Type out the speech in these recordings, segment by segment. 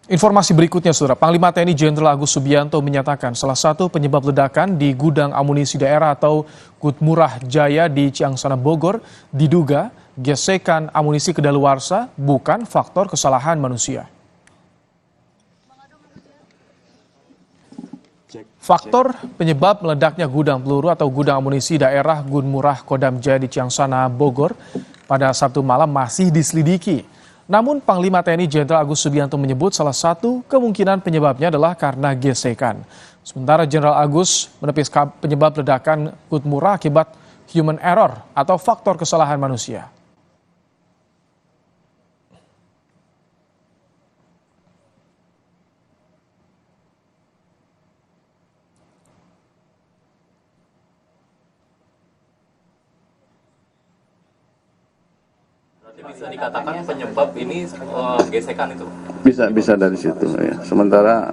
Informasi berikutnya, Saudara. Panglima TNI Jenderal Agus Subianto menyatakan salah satu penyebab ledakan di gudang amunisi daerah atau Gudmurah Jaya di Ciangsana Bogor diduga gesekan amunisi kedaluarsa, bukan faktor kesalahan manusia. Faktor penyebab meledaknya gudang peluru atau gudang amunisi daerah Gudmurah Kodam Jaya di Ciangsana Bogor pada Sabtu malam masih diselidiki. Namun Panglima TNI Jenderal Agus Subianto menyebut salah satu kemungkinan penyebabnya adalah karena gesekan. Sementara Jenderal Agus menepis penyebab ledakan Gudmurah akibat human error atau faktor kesalahan manusia. Bisa dikatakan penyebab ini gesekan itu? Bisa dari situ ya. Sementara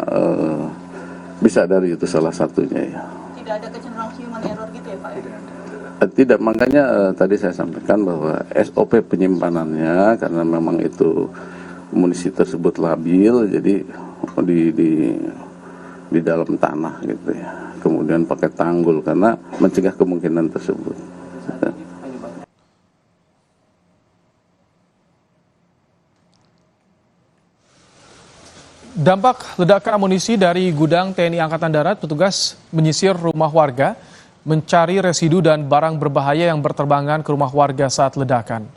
bisa dari itu salah satunya ya. Tidak ada kecenderungan human error gitu ya Pak? Tidak, makanya tadi saya sampaikan bahwa SOP penyimpanannya karena memang itu munisi tersebut labil, jadi di dalam tanah gitu ya. Kemudian pakai tanggul karena mencegah kemungkinan tersebut. Ya. Dampak ledakan amunisi dari gudang TNI Angkatan Darat, petugas menyisir rumah warga, mencari residu dan barang berbahaya yang berterbangan ke rumah warga saat ledakan.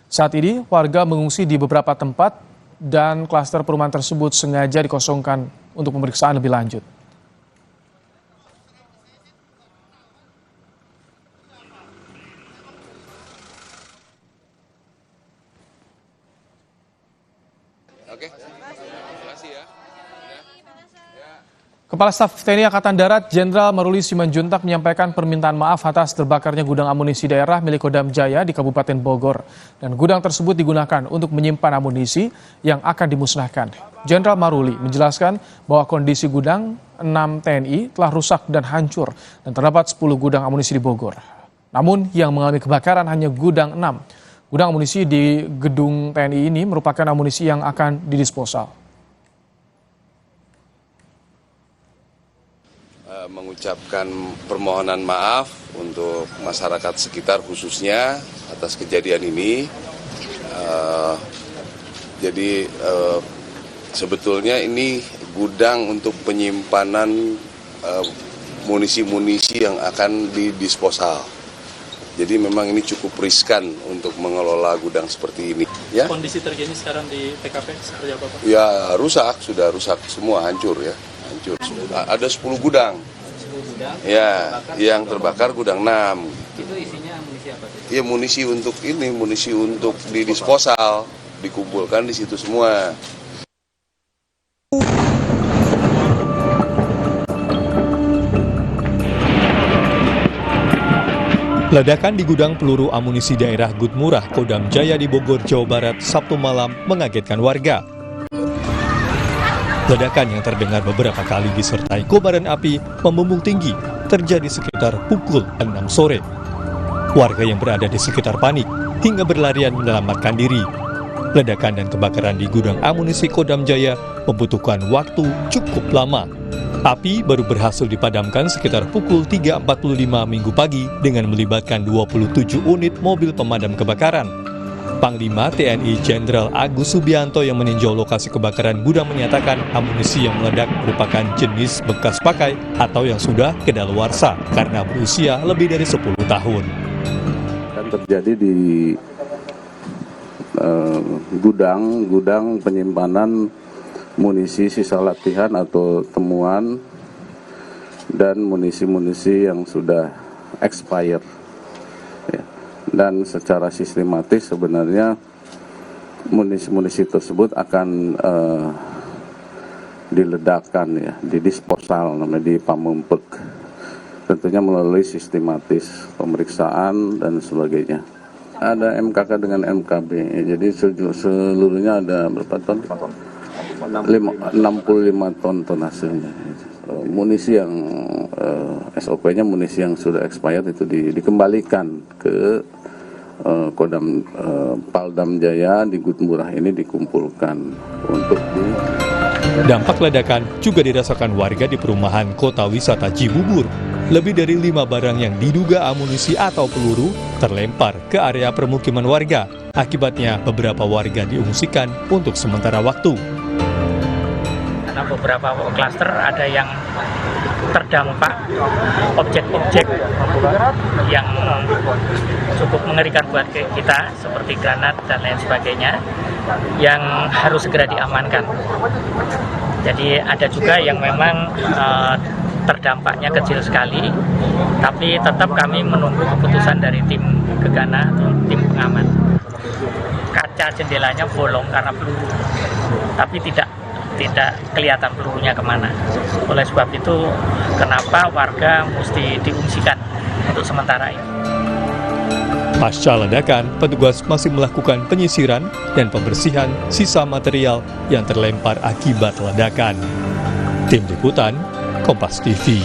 Saat ini, warga mengungsi di beberapa tempat dan klaster perumahan tersebut sengaja dikosongkan untuk pemeriksaan lebih lanjut. Oke, terima kasih ya. Kepala Staf TNI Angkatan Darat Jenderal Maruli Simanjuntak menyampaikan permintaan maaf atas terbakarnya gudang amunisi daerah milik Kodam Jaya di Kabupaten Bogor. Dan gudang tersebut digunakan untuk menyimpan amunisi yang akan dimusnahkan. Jenderal Maruli menjelaskan bahwa kondisi gudang 6 TNI telah rusak dan hancur dan terdapat 10 gudang amunisi di Bogor. Namun yang mengalami kebakaran hanya gudang 6. Gudang amunisi di gedung TNI ini merupakan amunisi yang akan didisposal. Mengucapkan permohonan maaf untuk masyarakat sekitar khususnya atas kejadian ini. Jadi sebetulnya ini gudang untuk penyimpanan munisi-munisi yang akan didisposal. Jadi memang ini cukup riskan untuk mengelola gudang seperti ini. Ya? Kondisi terkini sekarang di TKP seperti apa Pak? Ya rusak, sudah rusak semua, hancur ya. Hancur. Ada 10 gudang. 10 gudang? Ya, yang terbakar gudang 6. Itu isinya amunisi apa? Ya munisi untuk ini, munisi untuk didisposal, dikumpulkan di situ semua. Ledakan di gudang peluru amunisi daerah Gudmurah, Kodam Jaya di Bogor, Jawa Barat, Sabtu malam mengagetkan warga. Ledakan yang terdengar beberapa kali disertai kobaran api membumbung tinggi terjadi sekitar pukul 6 sore. Warga yang berada di sekitar panik hingga berlarian menyelamatkan diri. Ledakan dan kebakaran di gudang amunisi Kodam Jaya membutuhkan waktu cukup lama. Api baru berhasil dipadamkan sekitar pukul 3.45 Minggu pagi dengan melibatkan 27 unit mobil pemadam kebakaran. Panglima TNI Jenderal Agus Subianto yang meninjau lokasi kebakaran gudang menyatakan amunisi yang meledak merupakan jenis bekas pakai atau yang sudah kedaluarsa karena berusia lebih dari 10 tahun. Dan terjadi di gudang penyimpanan munisi sisa latihan atau temuan dan munisi-munisi yang sudah expired. Ya. Dan secara sistematis sebenarnya munisi-munisi tersebut akan diledakkan ya, didisposal namanya, dipamumpek. Tentunya melalui sistematis pemeriksaan dan sebagainya. Ada MKK dengan MKB, jadi seluruhnya ada berapa ton? 65 ton hasilnya. Munisi yang SOP-nya munisi yang sudah expired itu dikembalikan ke Kodam Paldam Jaya di Gudmurah ini, dikumpulkan untuk di Dampak ledakan juga dirasakan warga di perumahan Kota Wisata Cibubur. Lebih dari 5 barang yang diduga amunisi atau peluru terlempar ke area permukiman warga. Akibatnya beberapa warga diungsikan untuk sementara waktu. Karena beberapa klaster ada yang terdampak objek-objek yang cukup mengerikan buat kita seperti granat dan lain sebagainya yang harus segera diamankan. Jadi ada juga yang memang terdampaknya kecil sekali, tapi tetap kami menunggu keputusan dari tim Gegana atau tim pengaman. Kaca jendelanya bolong karena peluru, tapi tidak kelihatan pelurunya kemana. Oleh sebab itu, kenapa warga mesti diungsikan untuk sementara ini. Pasca ledakan, petugas masih melakukan penyisiran dan pembersihan sisa material yang terlempar akibat ledakan. Tim Liputan, Kompas TV.